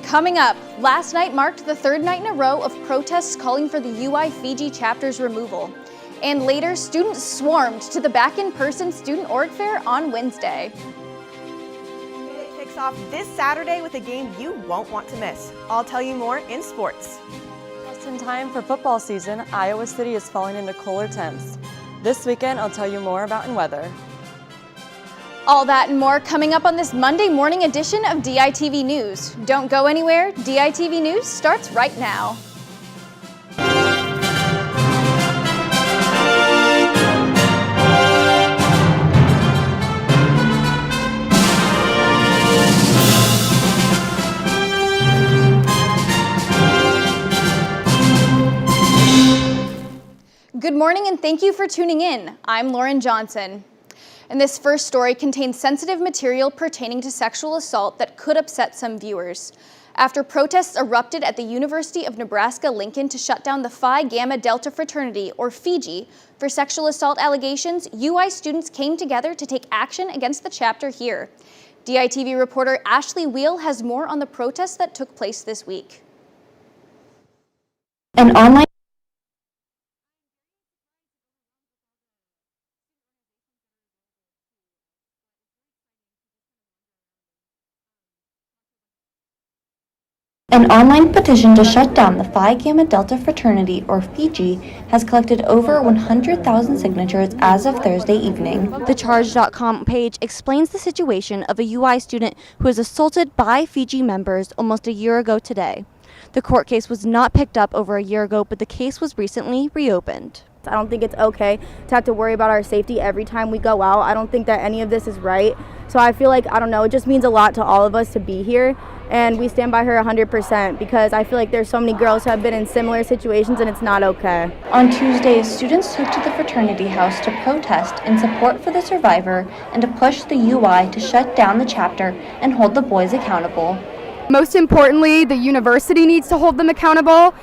Coming up, last night marked the third night in a row of protests calling for the UI Fiji chapter's removal. And later, students swarmed to the back in-person Student Org Fair on Wednesday. It kicks off this Saturday with a game you won't want to miss. I'll tell you more in sports. Just in time for football season, Iowa City is falling into cooler temps. This weekend, I'll tell you more about in weather. All that and more coming up on this Monday morning edition of DITV News. Don't go anywhere, DITV News starts right now. Good morning and thank you for tuning in. I'm Lauren Johnson. And this first story contains sensitive material pertaining to sexual assault that could upset some viewers. After protests erupted at the University of Nebraska-Lincoln to shut down the Phi Gamma Delta fraternity, or Fiji, for sexual assault allegations, UI students came together to take action against the chapter here. DITV reporter Ashley Wheel has more on the protests that took place this week. An online An online petition to shut down the Phi Gamma Delta fraternity, or Fiji, has collected over 100,000 signatures as of Thursday evening. The Charge.com page explains the situation of a UI student who was assaulted by Fiji members almost a year ago today. The court case was not picked up over a year ago, but the case was recently reopened. I don't think it's okay to have to worry about our safety every time we go out. I don't think that any of this is right. So I feel like, I don't know, it just means a lot to all of us to be here. And we stand by her 100% because I feel like there's so many girls who have been in similar situations and it's not okay. On Tuesday, students took to the fraternity house to protest in support for the survivor and to push the UI to shut down the chapter and hold the boys accountable. Most importantly, the university needs to hold them accountable.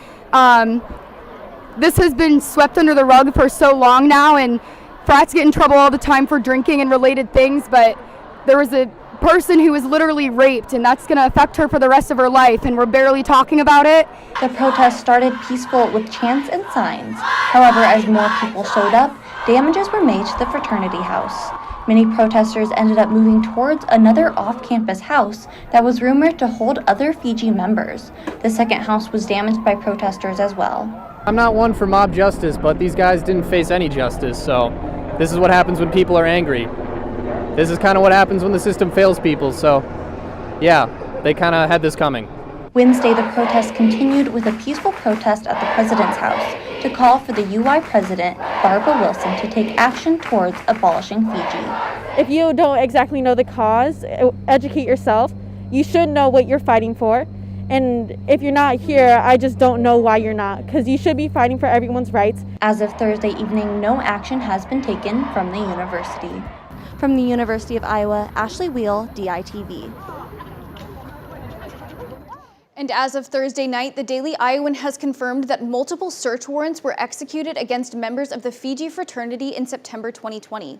This has been swept under the rug for so long now, and frats get in trouble all the time for drinking and related things, but there was a person who was literally raped, and that's going to affect her for the rest of her life, and we're barely talking about it. The protest started peaceful with chants and signs. However, as more people showed up, damages were made to the fraternity house. Many protesters ended up moving towards another off-campus house that was rumored to hold other Fiji members. The second house was damaged by protesters as well. I'm not one for mob justice, but these guys didn't face any justice, so this is what happens when people are angry. This is kind of what happens when the system fails people, so yeah, they kind of had this coming. Wednesday, the protest continued with a peaceful protest at the president's house to call for the UI president, Barbara Wilson, to take action towards abolishing Fiji. If you don't exactly know the cause, educate yourself. You should know what you're fighting for. And if you're not here, I just don't know why you're not, because you should be fighting for everyone's rights. As of Thursday evening, no action has been taken from the university. From the University of Iowa, Ashley Wheel, DITV. And as of Thursday night, the Daily Iowan has confirmed that multiple search warrants were executed against members of the Fiji fraternity in September 2020.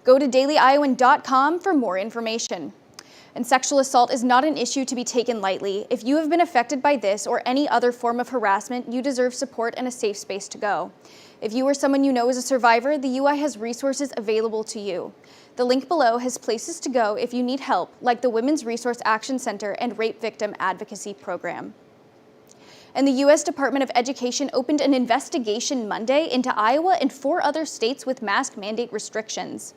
Go to dailyiowan.com for more information. And sexual assault is not an issue to be taken lightly. If you have been affected by this or any other form of harassment, you deserve support and a safe space to go. If you or someone you know is a survivor, the UI has resources available to you. The link below has places to go if you need help, like the Women's Resource Action Center and Rape Victim Advocacy Program. And the U.S. Department of Education opened an investigation Monday into Iowa and 4 other states with mask mandate restrictions.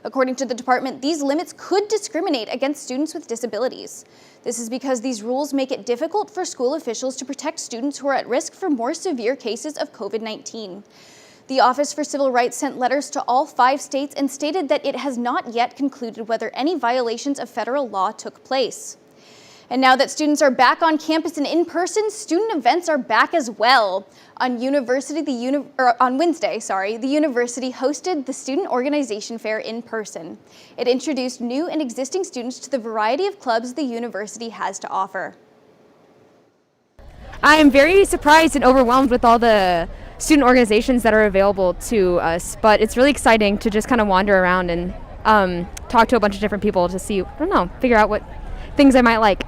According to the department, these limits could discriminate against students with disabilities. This is because these rules make it difficult for school officials to protect students who are at risk for more severe cases of COVID-19. The Office for Civil Rights sent letters to all 5 states and stated that it has not yet concluded whether any violations of federal law took place. And now that students are back on campus and in person, student events are back as well. On Wednesday, the university hosted the Student Organization Fair in person. It introduced new and existing students to the variety of clubs the university has to offer. I am very surprised and overwhelmed with all the student organizations that are available to us, but it's really exciting to just kind of wander around and talk to a bunch of different people to see, figure out what things I might like.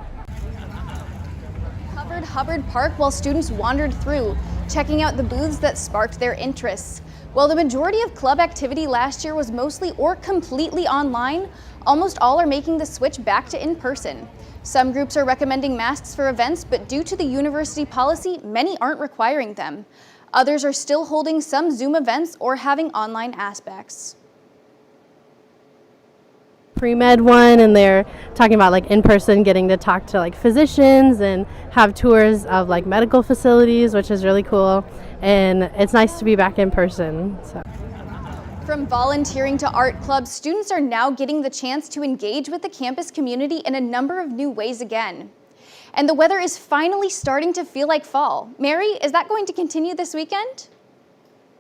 Hubbard Park while students wandered through, checking out the booths that sparked their interests. While the majority of club activity last year was mostly or completely online, almost all are making the switch back to in-person. Some groups are recommending masks for events, but due to the university policy, many aren't requiring them. Others are still holding some Zoom events or having online aspects. Pre-med one, and they're talking about like in person, getting to talk to like physicians and have tours of like medical facilities, which is really cool, and it's nice to be back in person. So. From volunteering to art clubs, students are now getting the chance to engage with the campus community in a number of new ways again. And the weather is finally starting to feel like fall. Mary, is that going to continue this weekend?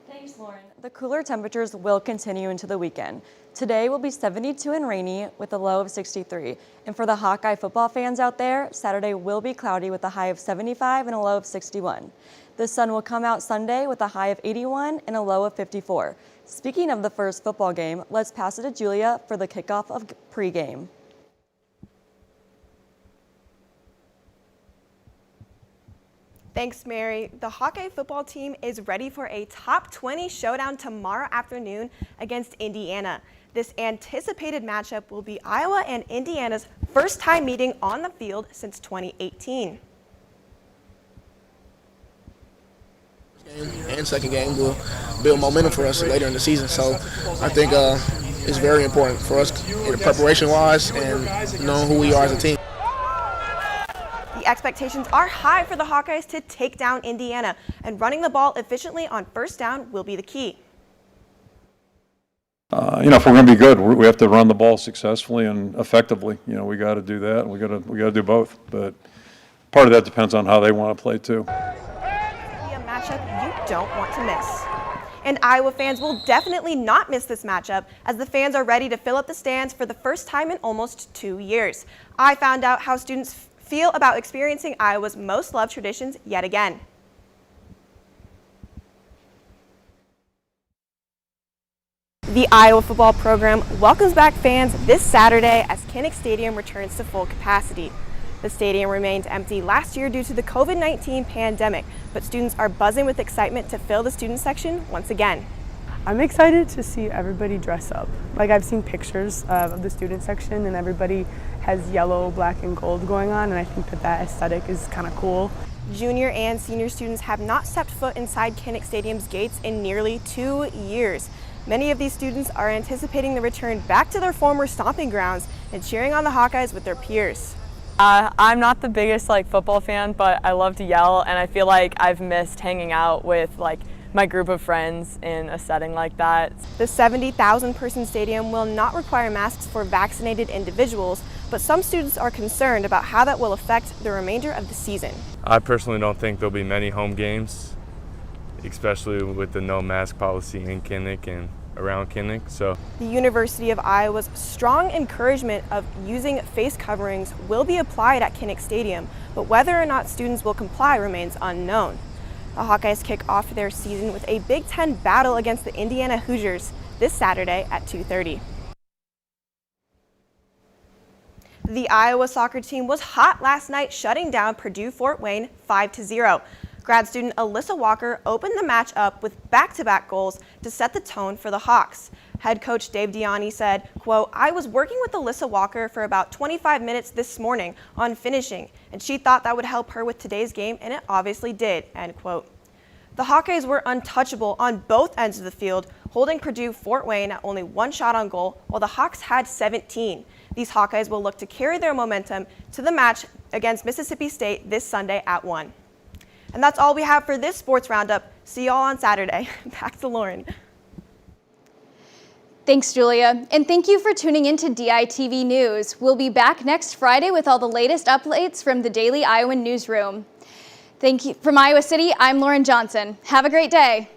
Thanks, Lauren. The cooler temperatures will continue into the weekend. Today will be 72 and rainy with a low of 63. And for the Hawkeye football fans out there, Saturday will be cloudy with a high of 75 and a low of 61. The sun will come out Sunday with a high of 81 and a low of 54. Speaking of the first football game, let's pass it to Julia for the kickoff of pregame. Thanks, Mary. The Hawkeye football team is ready for a top 20 showdown tomorrow afternoon against Indiana. This anticipated matchup will be Iowa and Indiana's first time meeting on the field since 2018. And second game will build momentum for us later in the season. So I think it's very important for us preparation-wise and knowing who we are as a team. The expectations are high for the Hawkeyes to take down Indiana, and running the ball efficiently on first down will be the key. If we're going to be good, we have to run the ball successfully and effectively. We got to do that, and we got to do both. But part of that depends on how they want to play too. Be a matchup you don't want to miss. And Iowa fans will definitely not miss this matchup, as the fans are ready to fill up the stands for the first time in almost 2 years. I found out how students feel about experiencing Iowa's most loved traditions yet again. The Iowa football program welcomes back fans this Saturday as Kinnick Stadium returns to full capacity. The stadium remained empty last year due to the COVID-19 pandemic, but students are buzzing with excitement to fill the student section once again. I'm excited to see everybody dress up. Like, I've seen pictures of the student section and everybody has yellow, black, and gold going on, and I think that aesthetic is kind of cool. Junior and senior students have not stepped foot inside Kinnick Stadium's gates in nearly 2 years. Many of these students are anticipating the return back to their former stomping grounds and cheering on the Hawkeyes with their peers. I'm not the biggest football fan, but I love to yell, and I feel like I've missed hanging out with my group of friends in a setting like that. The 70,000-person stadium will not require masks for vaccinated individuals, but some students are concerned about how that will affect the remainder of the season. I personally don't think there'll be many home games, especially with the no mask policy in Kinnick and around Kinnick. So the University of Iowa's strong encouragement of using face coverings will be applied at Kinnick Stadium, but whether or not students will comply remains unknown. The Hawkeyes kick off their season with a Big Ten battle against the Indiana Hoosiers this Saturday at 2:30. The Iowa soccer team was hot last night, shutting down Purdue Fort Wayne 5-0. Grad student Alyssa Walker opened the match up with back-to-back goals to set the tone for the Hawks. Head coach Dave Diani said, quote, "I was working with Alyssa Walker for about 25 minutes this morning on finishing, and she thought that would help her with today's game, and it obviously did," end quote. The Hawkeyes were untouchable on both ends of the field, holding Purdue Fort Wayne at only 1 shot on goal, while the Hawks had 17. These Hawkeyes will look to carry their momentum to the match against Mississippi State this Sunday at 1. And that's all we have for this sports roundup. See y'all on Saturday. Back to Lauren. Thanks, Julia. And thank you for tuning in to DITV News. We'll be back next Friday with all the latest updates from the Daily Iowan Newsroom. Thank you. From Iowa City, I'm Lauren Johnson. Have a great day.